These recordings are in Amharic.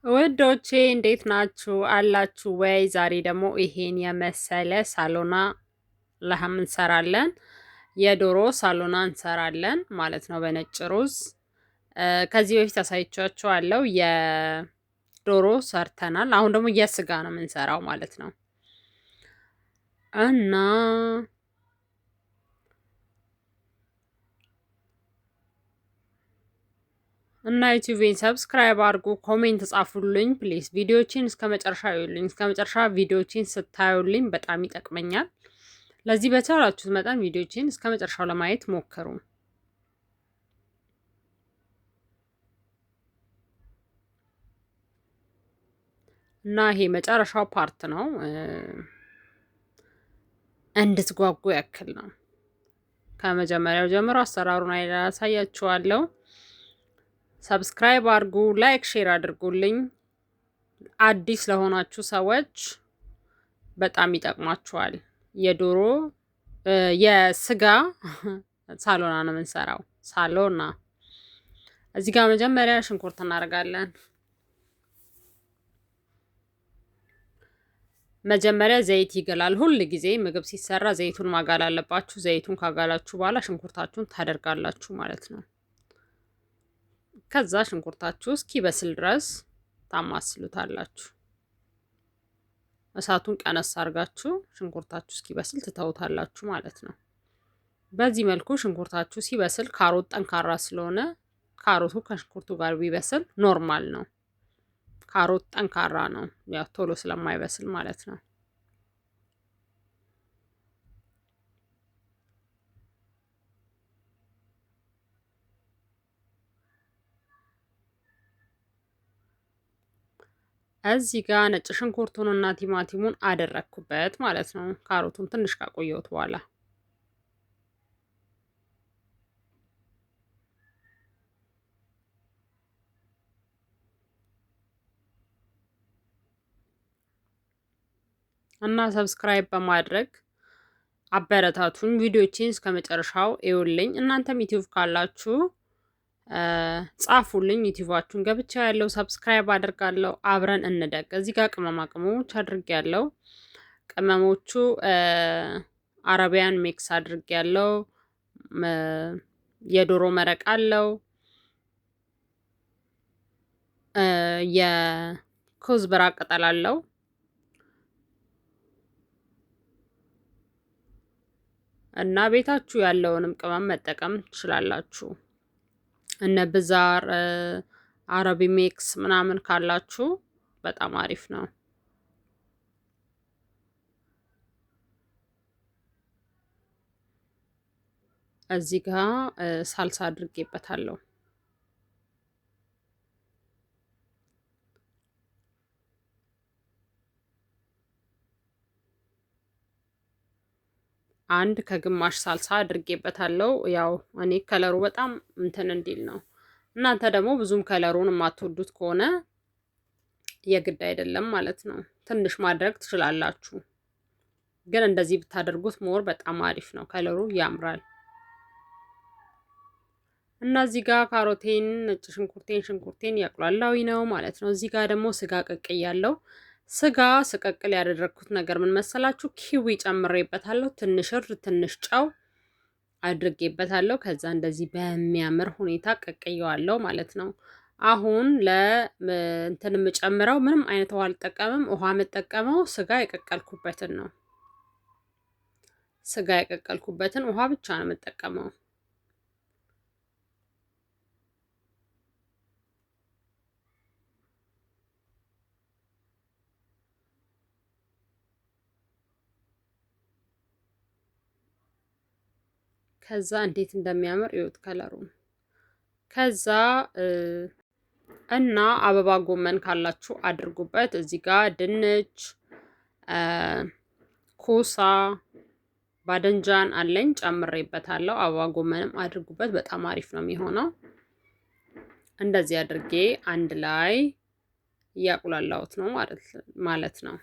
ውዶቼ እንዴት ናችሁ? አላችሁ ወይ? ዛሬ ደግሞ ይሄን የመሰለ ሳሎና ለሐም እንሰራለን። የዶሮ ሳሎና እንሰራለን ማለት ነው በነጭ ሩዝ። ከዚህ በፊት አሳይቻችኋለሁ። የዶሮ ሰርተናል። አሁን ደግሞ የስጋ ነው የምንሰራው ማለት ነው እና ዩቲዩብን ሰብስክራይብ አድርጉ፣ ኮሜንት ጻፉልኝ ፕሊዝ። ቪዲዮዎችን እስከ መጨረሻ ይዩልኝ። እስከ መጨረሻ ቪዲዮዎችን ስታዩልኝ በጣም ይጠቅመኛል። ለዚህ በቻላችሁት መጠን ቪዲዮዎችን እስከ መጨረሻው ለማየት ሞክሩ። እና ይሄ መጨረሻው ፓርት ነው፣ እንድትጓጉ ያክል ነው። ከመጀመሪያው ጀምሮ አሰራሩን ያሳያችኋለሁ። ሰብስክራይብ አድርጉ፣ ላይክ ሼር አድርጉልኝ። አዲስ ለሆናችሁ ሰዎች በጣም ይጠቅማችኋል። የዶሮ የስጋ ሳሎና ነው የምንሰራው። ሳሎና እዚህ ጋር መጀመሪያ ሽንኩርት እናደርጋለን። መጀመሪያ ዘይት ይገላል። ሁል ጊዜ ምግብ ሲሰራ ዘይቱን ማጋል አለባችሁ። ዘይቱን ካጋላችሁ በኋላ ሽንኩርታችሁን ታደርጋላችሁ ማለት ነው። ከዛ ሽንኩርታችሁ እስኪበስል ድረስ ታማስሉታላችሁ። እሳቱን ቀነስ አድርጋችሁ ሽንኩርታችሁ እስኪበስል ትተውታላችሁ ማለት ነው። በዚህ መልኩ ሽንኩርታችሁ ሲበስል፣ ካሮት ጠንካራ ስለሆነ ካሮቱ ከሽንኩርቱ ጋር ቢበስል ኖርማል ነው። ካሮት ጠንካራ ነው፣ ያው ቶሎ ስለማይበስል ማለት ነው። እዚህ ጋር ነጭ ሽንኩርቱን እና ቲማቲሙን አደረኩበት ማለት ነው። ካሮቱን ትንሽ ካቆየሁት በኋላ እና ሰብስክራይብ በማድረግ አበረታቱኝ። ቪዲዮዎችን እስከ መጨረሻው እዩልኝ። እናንተም ዩቲዩብ ካላችሁ ጻፉልኝ። ዩቲዩባችሁን ገብቻ ያለው ሰብስክራይብ አድርጋለሁ። አብረን እንደግ። እዚህ ጋር ቅመማ ቅመሞች አድርጌያለሁ። ቅመሞቹ አረቢያን ሚክስ አድርጌያለሁ። የዶሮ መረቅ አለው። የኩዝበራ ቅጠል አለው። እና ቤታችሁ ያለውንም ቅመም መጠቀም ትችላላችሁ። እነ ብዛር አረቢ ሚክስ ምናምን ካላችሁ በጣም አሪፍ ነው። እዚህ ጋር ሳልሳ አድርጌበታለሁ። አንድ ከግማሽ ሳልሳ አድርጌበታለሁ። ያው እኔ ከለሩ በጣም እንትን እንዲል ነው። እናንተ ደግሞ ብዙም ከለሩን የማትወዱት ከሆነ የግድ አይደለም ማለት ነው። ትንሽ ማድረግ ትችላላችሁ። ግን እንደዚህ ብታደርጉት ሞር በጣም አሪፍ ነው። ከለሩ ያምራል። እና እዚህ ጋር ካሮቴን፣ ነጭ ሽንኩርቴን ያቁላላዊ ነው ማለት ነው። እዚህ ጋር ደግሞ ስጋ ቀቅያለሁ። ስጋ ስቀቅል ያደረኩት ነገር ምን መሰላችሁ? ኪዊ ጨምሬበታለሁ። ትንሽ ጨው አድርጌበታለሁ። ከዛ እንደዚህ በሚያምር ሁኔታ ቀቅየዋለሁ ማለት ነው። አሁን ለእንትን የምጨምረው ምንም አይነት ውሃ አልጠቀምም። ውሃ የምጠቀመው ስጋ የቀቀልኩበትን ነው። ስጋ የቀቀልኩበትን ውሃ ብቻ ነው የምጠቀመው። ከዛ እንዴት እንደሚያምር እዩት ከለሩን። ከዛ እና አበባ ጎመን ካላችሁ አድርጉበት። እዚህ ጋር ድንች፣ ኮሳ፣ ባደንጃን አለኝ ጨምሬበታለሁ። አበባ ጎመንም አድርጉበት፣ በጣም አሪፍ ነው የሚሆነው። እንደዚህ አድርጌ አንድ ላይ እያቁላላሁት ነው ማለት ነው።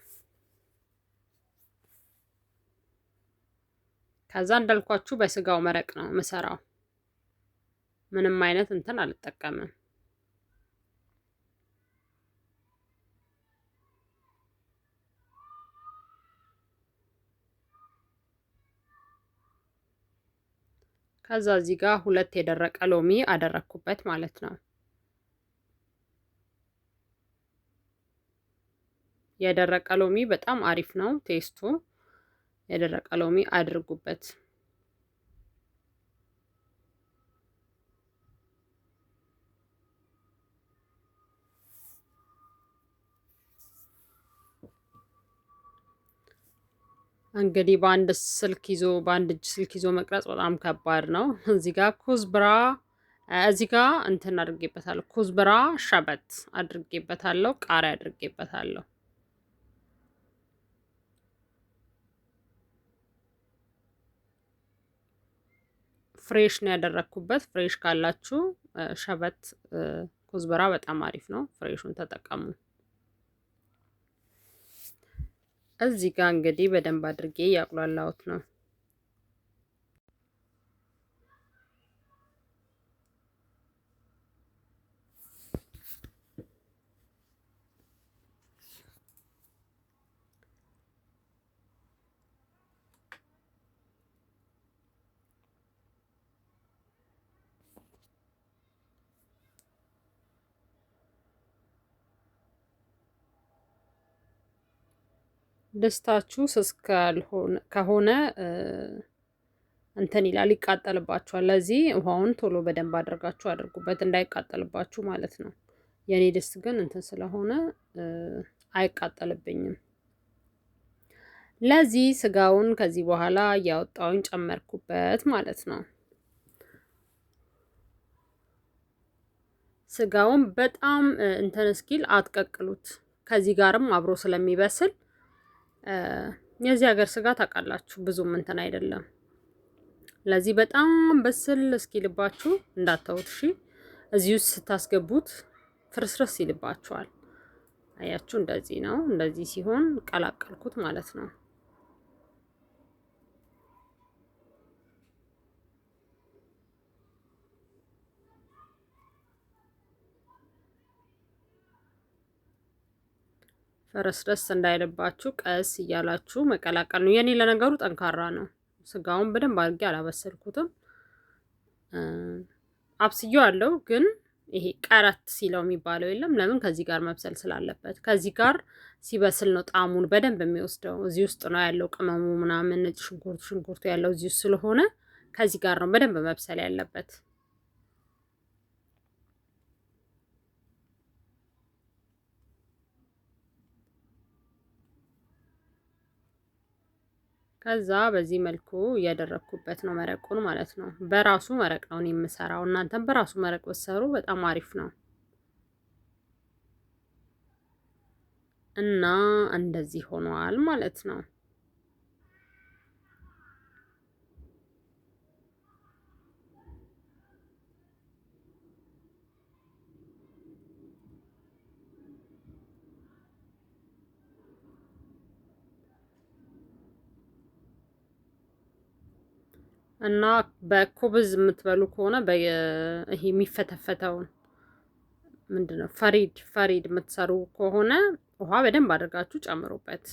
ከዛ እንዳልኳችሁ በስጋው መረቅ ነው ምሰራው። ምንም አይነት እንትን አልጠቀምም። ከዛ እዚህ ጋር 2 የደረቀ ሎሚ አደረኩበት ማለት ነው። የደረቀ ሎሚ በጣም አሪፍ ነው ቴስቱ። የደረቀ ሎሚ አድርጉበት። እንግዲህ በአንድ እጅ ስልክ ይዞ መቅረጽ በጣም ከባድ ነው። እዚህ ጋር ኩዝብራ እዚህ ጋር እንትን አድርጌበታለሁ። ኩዝብራ ሸበት አድርጌበታለሁ። ቃሪያ አድርጌበታለሁ። ፍሬሽ ነው ያደረኩበት። ፍሬሽ ካላችሁ ሸበት ኩዝብራ በጣም አሪፍ ነው። ፍሬሹን ተጠቀሙ። እዚህ ጋር እንግዲህ በደንብ አድርጌ ያቁላላሁት ነው። ደስታችሁ ስስ ከሆነ እንትን ይላል፣ ይቃጠልባችኋል። ለዚህ ውሃውን ቶሎ በደንብ አድርጋችሁ አድርጉበት እንዳይቃጠልባችሁ ማለት ነው። የኔ ድስት ግን እንትን ስለሆነ አይቃጠልብኝም። ለዚህ ስጋውን ከዚህ በኋላ እያወጣሁኝ ጨመርኩበት ማለት ነው። ስጋውን በጣም እንትን እስኪል አትቀቅሉት። ከዚህ ጋርም አብሮ ስለሚበስል የዚህ ሀገር ስጋ ታውቃላችሁ ብዙም እንትን አይደለም። ለዚህ በጣም በስል እስኪልባችሁ እንዳታውት እሺ። እዚህ ውስጥ ስታስገቡት ፍርስርስ ይልባችኋል። አያችሁ፣ እንደዚህ ነው። እንደዚህ ሲሆን ቀላቀልኩት ማለት ነው። ፈረስረስ እንዳይልባችሁ ቀስ እያላችሁ መቀላቀል ነው። የኔ ለነገሩ ጠንካራ ነው። ስጋውን በደንብ አድርጌ አላበሰልኩትም። አብስዬው አለው ግን ይሄ ቀረት ሲለው የሚባለው የለም። ለምን? ከዚህ ጋር መብሰል ስላለበት። ከዚህ ጋር ሲበስል ነው ጣዕሙን በደንብ የሚወስደው። እዚህ ውስጥ ነው ያለው ቅመሙ ምናምን፣ ነጭ ሽንኩርቱ ያለው እዚህ ውስጥ ስለሆነ ከዚህ ጋር ነው በደንብ መብሰል ያለበት። ከዛ በዚህ መልኩ እያደረኩበት ነው መረቁን ማለት ነው። በራሱ መረቅ ነው የምሰራው። እናንተም በራሱ መረቅ ብትሰሩ በጣም አሪፍ ነው። እና እንደዚህ ሆኗል ማለት ነው። እና በኩብዝ የምትበሉ ከሆነ ይሄ የሚፈተፈተውን ምንድነው ፈሪድ የምትሰሩ ከሆነ ውሃ በደንብ አድርጋችሁ ጨምሩበት።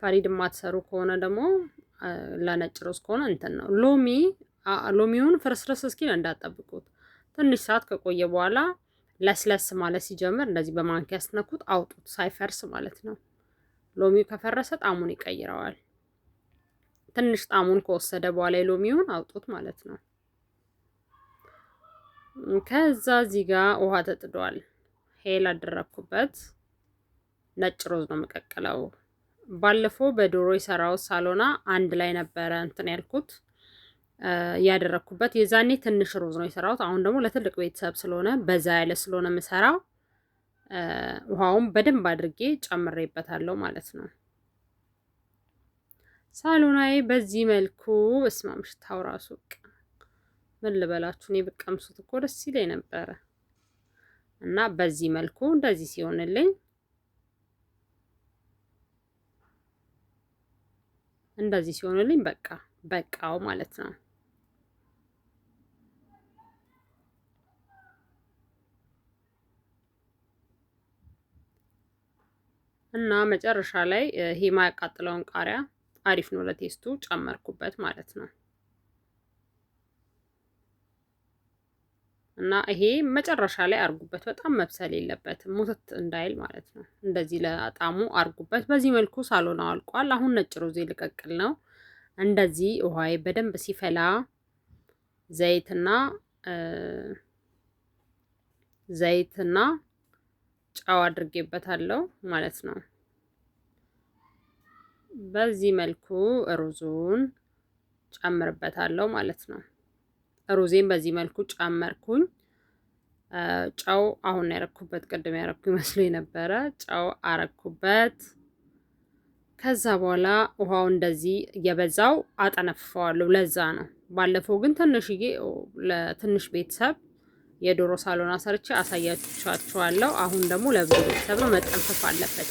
ፈሪድ የማትሰሩ ከሆነ ደግሞ ለነጭ ሩዝ ከሆነ እንትን ነው ሎሚውን ፍርስርስ እስኪል እንዳጠብቁት። ትንሽ ሰዓት ከቆየ በኋላ ለስለስ ማለት ሲጀምር እንደዚህ በማንኪያ ስትነኩት አውጡት፣ ሳይፈርስ ማለት ነው። ሎሚው ከፈረሰ ጣዕሙን ይቀይረዋል። ትንሽ ጣዕሙን ከወሰደ በኋላ የሎሚውን አውጡት ማለት ነው። ከዛ እዚህ ጋር ውሃ ተጥዷል። ሄል አደረኩበት። ነጭ ሩዝ ነው የምቀቅለው። ባለፈው በዶሮ የሰራው ሳሎና አንድ ላይ ነበረ እንትን ያልኩት ያደረኩበት። የዛኔ ትንሽ ሩዝ ነው የሰራሁት። አሁን ደግሞ ለትልቅ ቤተሰብ ስለሆነ በዛ ያለ ስለሆነ የምሰራው ውሃውን በደንብ አድርጌ ጨምሬበታለሁ ማለት ነው። ሳሎናዬ በዚህ መልኩ በስማም ሽታው ራሱ ምን ልበላችሁ፣ እኔ ብቀምሱት እኮ ደስ ይለኝ ነበረ። እና በዚህ መልኩ እንደዚህ ሲሆንልኝ በቃው ማለት ነው። እና መጨረሻ ላይ ይሄ የማያቃጥለውን ቃሪያ አሪፍ ነው ለቴስቱ ጨመርኩበት ማለት ነው። እና ይሄ መጨረሻ ላይ አርጉበት። በጣም መብሰል የለበትም ሙትት እንዳይል ማለት ነው። እንደዚህ ለጣሙ አርጉበት። በዚህ መልኩ ሳሎናው አልቋል። አሁን ነጭ ሩዝ ልቀቅል ነው። እንደዚህ ውሃዬ በደንብ ሲፈላ ዘይትና ጨው አድርጌበታለሁ ማለት ነው። በዚህ መልኩ ሩዙን ጨምርበታለሁ ማለት ነው። ሩዜን በዚህ መልኩ ጨመርኩኝ። ጨው አሁን ያረኩበት፣ ቅድም ያረኩ ይመስለኝ ነበረ። ጨው አረኩበት። ከዛ በኋላ ውሃው እንደዚህ እየበዛው አጠነፍፈዋለሁ። ለዛ ነው። ባለፈው ግን ትንሽዬ ለትንሽ ቤተሰብ የዶሮ ሳሎና ሰርቼ አሳያችኋለሁ። አሁን ደግሞ ለብዙ ቤተሰብ ነው፣ መጠንፈፍ አለበት።